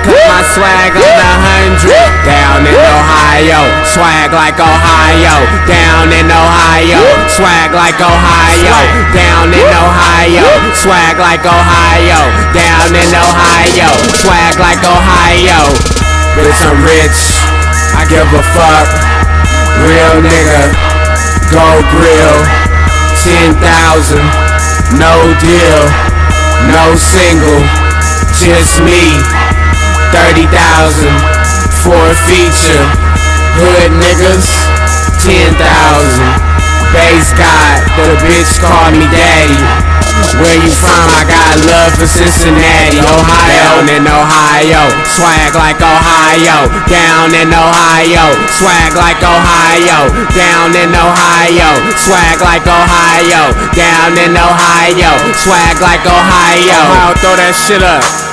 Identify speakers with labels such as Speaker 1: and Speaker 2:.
Speaker 1: cut my swag on 100. Down in Ohio, swag like Ohio. Down in Ohio, swag like Ohio. Down in Ohio, swag like Ohio. Down in Ohio, swag like Ohio. Bitch, I'm rich, I give a fuck. Real nigga, go grill. 10,000, no deal, no single, just me. 30,000 for a feature. Hood niggas, 10,000. Base God, the bitch called me daddy. Where you from? I got love for Cincinnati, Ohio. Down in Ohio, swag like Ohio. Down in Ohio, swag like Ohio. Down in Ohio, swag like Ohio. Down in Ohio, swag like Ohio. Throw that shit up.